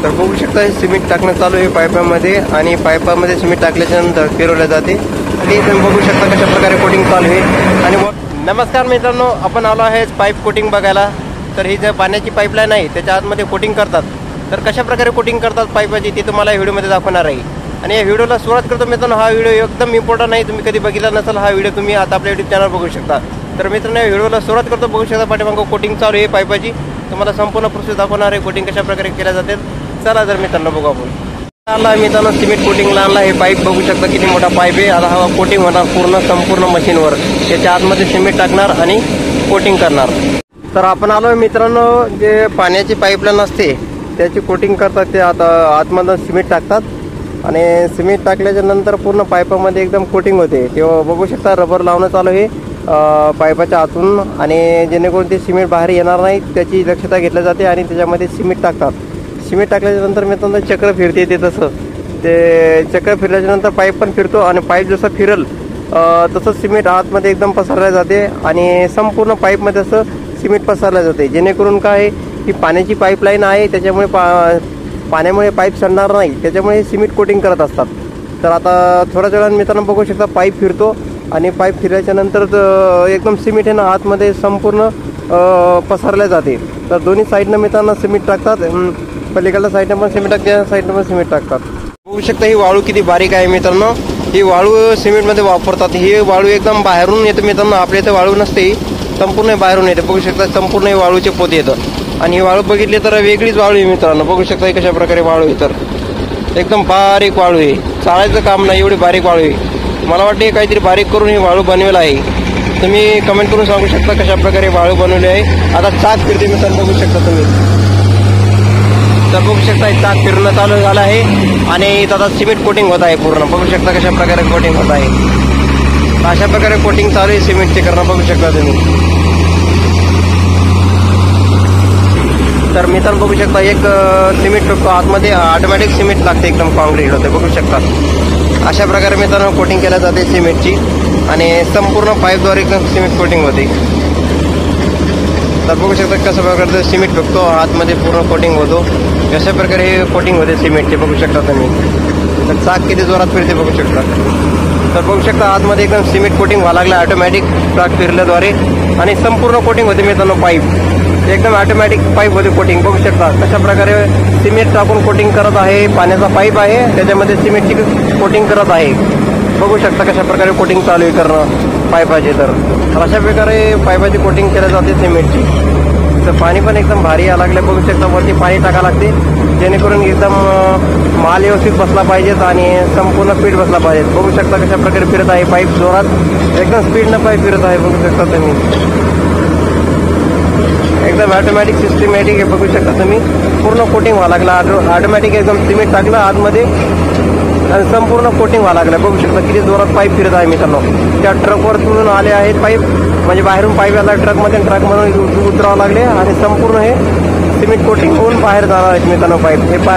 तर बघू शकता हे सिमेंट टाकणं चालू आहे पाईपामध्ये आणि पाईपामध्ये सिमेंट टाकल्याच्या नंतर फिरवले जाते आणि तुम्ही बघू शकता कशा प्रकारे कोटिंग चालू आहे। आणि नमस्कार मित्रांनो, आपण आलो आहे पाईप कोटिंग बघायला। तर ही जे पाण्याची पाईपलाईन आहे त्याच्या आतमध्ये कोटिंग करतात, तर कशा प्रकारे कोटिंग करतात पाईपाची ते तुम्हाला व्हिडिओमध्ये दाखवणार आहे। आणि या व्हिडिओला सुरुवात करतो मित्रांनो, हा व्हिडिओ एकदम इम्पॉर्टंट आहे, तुम्ही कधी बघितला नसेल हा व्हिडिओ तुम्ही आता आपल्या यूट्यूब चॅनल बघू शकता। तर मित्रांनो या व्हिडिओला सुरुवात करतो, बघू शकता पाठीमागं कोटिंग चालू आहे पाईपाची, तुम्हाला संपूर्ण प्रोसेस दाखवणार आहे कोटिंग कशा प्रकारे केल्या जाते। चला तर मित्रांनो बघू आपण। आणला मित्रांनो सिमेंट कोटिंगला आणला, हे पाईप बघू शकता किती मोठा पाईप आहे। आता हा कोटिंग होणार संपूर्ण मशीनवर, त्याच्या आतमध्ये सिमेंट टाकणार आणि कोटिंग करणार। तर आपण आलो मित्रांनो, जे पाण्याची पाईपलाईन असते त्याची कोटिंग करतात, ते आता आतमधून सिमेंट टाकतात आणि सिमेंट टाकल्याच्या नंतर पूर्ण पाईपामध्ये एकदम कोटिंग होते। तेव्हा बघू शकता रबर लावणं चालू आहे पाईपाच्या आतून, आणि जेणेकरून ते सिमेंट बाहेर येणार नाही त्याची दक्षता घेतली जाते आणि त्याच्यामध्ये सिमेंट टाकतात। सिमेंट टाकल्याच्या नंतर मित्रांनो चक्र फिरते, ते तसं ते चक्र फिरल्याच्या नंतर पाईप पण फिरतो आणि पाईप जसं फिरल तसंच सिमेंट आतमध्ये एकदम पसरल्या जाते आणि संपूर्ण पाईपमध्ये असं सिमेंट पसरल्या जाते, जेणेकरून काय ही पाण्याची पाईपलाईन आहे त्याच्यामुळे पाण्यामुळे पाईप सडणार नाही, त्याच्यामुळे सिमेंट कोटिंग करत असतात। तर आता थोड्याच वेळानं मित्रांनो बघू शकता पाईप फिरतो आणि पाईप फिरल्याच्या नंतर एकदम सिमेंट आहे ना आतमध्ये संपूर्ण पसरल्या जाते। तर दोन्ही साईडनं मित्रांनो सिमेंट टाकतात, पलीकडल्या साईडनं पण सिमेंट टाकतात, त्या साईडनं पण सिमेंट टाकतात। बघू शकता ही वाळू किती बारीक आहे मित्रांनो, ही वाळू सिमेंटमध्ये वापरतात। ही वाळू एकदम बाहेरून येते मित्रांनो, आपल्या इथं वाळू नसते, संपूर्ण बाहेरून येते। बघू शकता संपूर्ण वाळूचे पोते येतं आणि ही वाळू बघितली तर वेगळीच वाळू आहे मित्रांनो। बघू शकता कशा प्रकारे वाळू आहे, तर एकदम बारीक वाळू आहे, चाळायचं काम नाही एवढी बारीक वाळू आहे। मला वाटते काहीतरी बारीक करून ही वाळू बनवेल आहे, तुम्ही कमेंट करून सांगू शकता कशा प्रकारे वाळू बनवली आहे। आता चाक फिरते मित्रांनो, बघू शकता तुम्ही, तर बघू शकता चाक फिरणं चालू झालं आहे आणि आता सिमेंट कोटिंग होत आहे पूर्ण। बघू शकता कशा प्रकारे कोटिंग होत आहे, अशा प्रकारे कोटिंग चालू आहे सिमेंटचे करणं, बघू शकता तुम्ही। तर मित्रांनो बघू शकता एक सिमेंट टाकतो आतमध्ये, ऑटोमॅटिक सिमेंट लागते, एकदम कॉन्क्रीट होते, बघू शकता। अशा प्रकारे मित्रांनो कोटिंग केल्या जाते सिमेंटची आणि संपूर्ण पाईपद्वारे एकदम सिमेंट कोटिंग होते। तर बघू शकता कशा प्रकारे सिमेंट टाकतो आतमध्ये पूर्ण कोटिंग होतो, अशा प्रकारे हे कोटिंग होते सिमेंटचे, बघू शकता तुम्ही। तर चाक किती जोरात फिरते बघू शकता। तर बघू शकता आतमध्ये एकदम सिमेंट कोटिंग व्हायला लागला ऑटोमॅटिक चाक फिरल्याद्वारे आणि संपूर्ण कोटिंग होते मित्रांनो, पाईप एकदम ऑटोमॅटिक पाईप होते कोटिंग। बघू शकता कशा प्रकारे सिमेंट टाकून कोटिंग करत आहे, पाण्याचा पाईप आहे त्याच्यामध्ये सिमेंटची कोटिंग करत आहे, बघू शकता कशा प्रकारे कोटिंग चालू आहे करणं पाईपाची। तर अशा प्रकारे पाईपाची कोटिंग केल्या जाते सिमेंटची। तर पाणी पण एकदम भारी यायला लागले, बघू शकता वरती पाणी टाकावं लागते, जेणेकरून एकदम माल व्यवस्थित बसला पाहिजेत आणि संपूर्ण स्पीड बसला पाहिजे। बघू शकता कशा प्रकारे फिरत आहे पाईप जोरात, एकदम स्पीडनं पाईप फिरत आहे, बघू शकता तुम्ही, एकदम ऑटोमॅटिक सिस्टमॅटिक आहे, बघू शकता तुम्ही। पूर्ण कोटिंग व्हायला लागला ऑटोमॅटिक, एकदम सिमेंट टाकलं आतमध्ये आणि संपूर्ण कोटिंग व्हायला लागलं, बघू शकता किती जोरात पाईप फिरत आहे मित्रांनो। त्या ट्रकवर तुळून आले आहेत पाईप, म्हणजे बाहेरून पाईप आला ट्रकमध्ये, ट्रकमधून उतरावं लागले आणि संपूर्ण हे सिमेंट कोटिंग होऊन बाहेर जाणार आहेत मित्रांनो पाईप।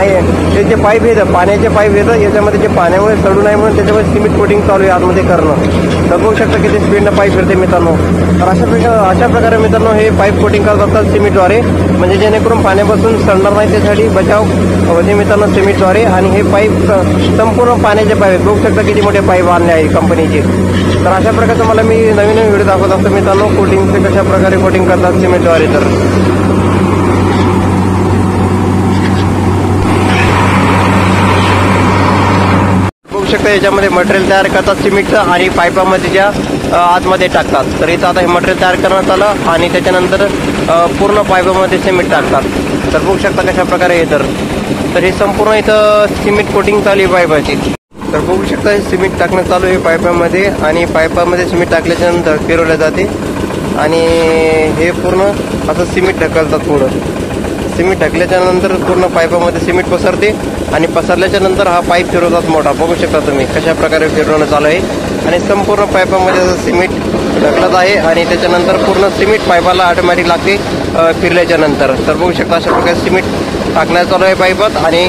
हे जे पाईप येतं पाण्याचे पाईप येतं, याच्यामध्ये जे पाण्यामुळे सडू नये म्हणून त्याच्यामध्ये सिमेंट कोटिंग चालू आहे आतमध्ये करणं। तर बघू शकता किती स्पीडनं पाईप फिरते मित्रांनो। तर अशा प्रकारे मित्रांनो हे पाईप कोटिंग करत असतात सिमेंटद्वारे, म्हणजे जेणेकरून पाण्यापासून सडणार नाही त्यासाठी बचाव होते मित्रांनो सिमेंटद्वारे। आणि हे पाईप संपूर्ण पाण्याचे पाईप आहेत, बघू शकता किती मोठे पाईप आणले आहे कंपनीचे। तर अशा प्रकारचं मला मी नवीन व्हिडिओ दाखवत असतो मित्रांनो, कोटिंगचे कशा प्रकारे कोटिंग करतात सिमेंटद्वारे। तर बघू शकता याच्यामध्ये मटेरियल तयार करतात सिमेंटचं आणि पाईपामध्ये ज्या आतमध्ये टाकतात। तर इथं आता हे मटेरियल तयार करण्यात आलं आणि त्याच्यानंतर पूर्ण पाईपामध्ये सिमेंट टाकतात। तर बघू शकता कशा प्रकारे हे, तर हे संपूर्ण इथं सिमेंट कोटिंग चालू आहे पाईपाची। तर बघू शकता हे सिमेंट टाकणं चालू आहे पाईपामध्ये आणि पाईपामध्ये सिमेंट टाकल्याच्या नंतर फिरवले जाते आणि हे पूर्ण असं सिमेंट ढकलतात पुढं। सिमेंट ढकल्याच्या नंतर पूर्ण पाईपामध्ये सिमेंट पसरते आणि पसरल्याच्या नंतर हा पाईप फिरवतात मोठा, बघू शकता तुम्ही कशा प्रकारे फिरवणं चालू आहे आणि संपूर्ण पाईपामध्ये असं सिमेंट ढकलत आहे आणि त्याच्यानंतर पूर्ण सिमेंट पाईपाला ऑटोमॅटिक लागते फिरल्याच्या नंतर। तर बघू शकता अशा प्रकारे सिमेंट टाकण्यात चालू आहे पाईपात आणि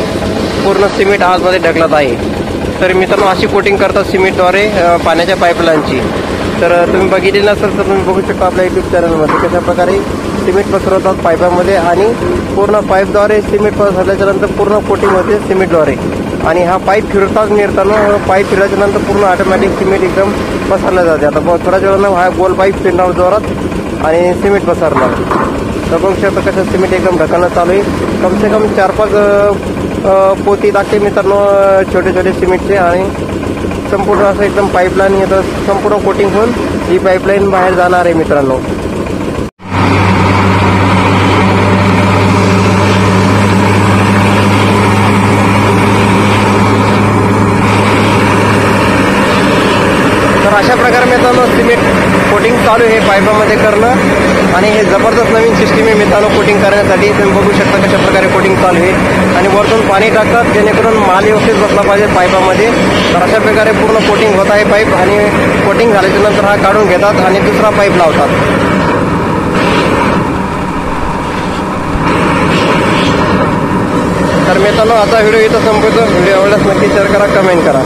पूर्ण सिमेंट आतमध्ये ढकलत आहे। तर मित्रांनो अशी कोटिंग करतात सिमेंटद्वारे पाण्याच्या पाईपलाईनची। तर तुम्ही बघितले नसेल तर तुम्ही बघू शकता आपल्या यूट्यूब चॅनलमध्ये कशा प्रकारे सिमेंट पसरवतात पाईपामध्ये आणि पूर्ण पाईपद्वारे सिमेंट पसरल्याच्या नंतर पूर्ण कोटिंग होते सिमेंटद्वारे. आणि हा पाईप फिरताना पाईप फिरल्याच्या नंतर पूर्ण ऑटोमॅटिक सिमेंट एकदम पसरलं जाते. आता थोड्याच वेळानं हा गोल पाईप फिरणार जोरात आणि सिमेंट पसरणार. तर बघू शकता कसं सिमेंट एकदम ढकलणं चालू आहे. कम से कम 4-5 पोती लागते मित्रांनो छोटे छोटे सिमेंटचे. आणि संपूर्ण असं एकदम पाईपलाईन येतं संपूर्ण कोटिंग होऊन ही पाईपलाईन बाहेर जाणार आहे मित्रांनो. तर अशा प्रकारे मित्रांनो सिमेंट कोटिंग चालू आहे पाईपामध्ये करणं. आणि हे जबरदस्त नवीन सिस्टीम आहे मित्रांनो कोटिंग करण्यासाठी. तुम्ही बघू शकता कशा प्रकारे कोटिंग चालू आहे. आणि वरतून पाणी टाकतात जेणेकरून माल व्यवस्थित बसला पाहिजे पाईपामध्ये. तर अशा प्रकारे पूर्ण कोटिंग होत आहे पाईप. आणि कोटिंग झाल्याच्या नंतर हा काढून घेतात आणि दुसरा पाईप लावतात. तर मित्रांनो आता व्हिडिओ इथं संपवतो. व्हिडिओ आवडल्यास नक्की शेअर करा, कमेंट करा.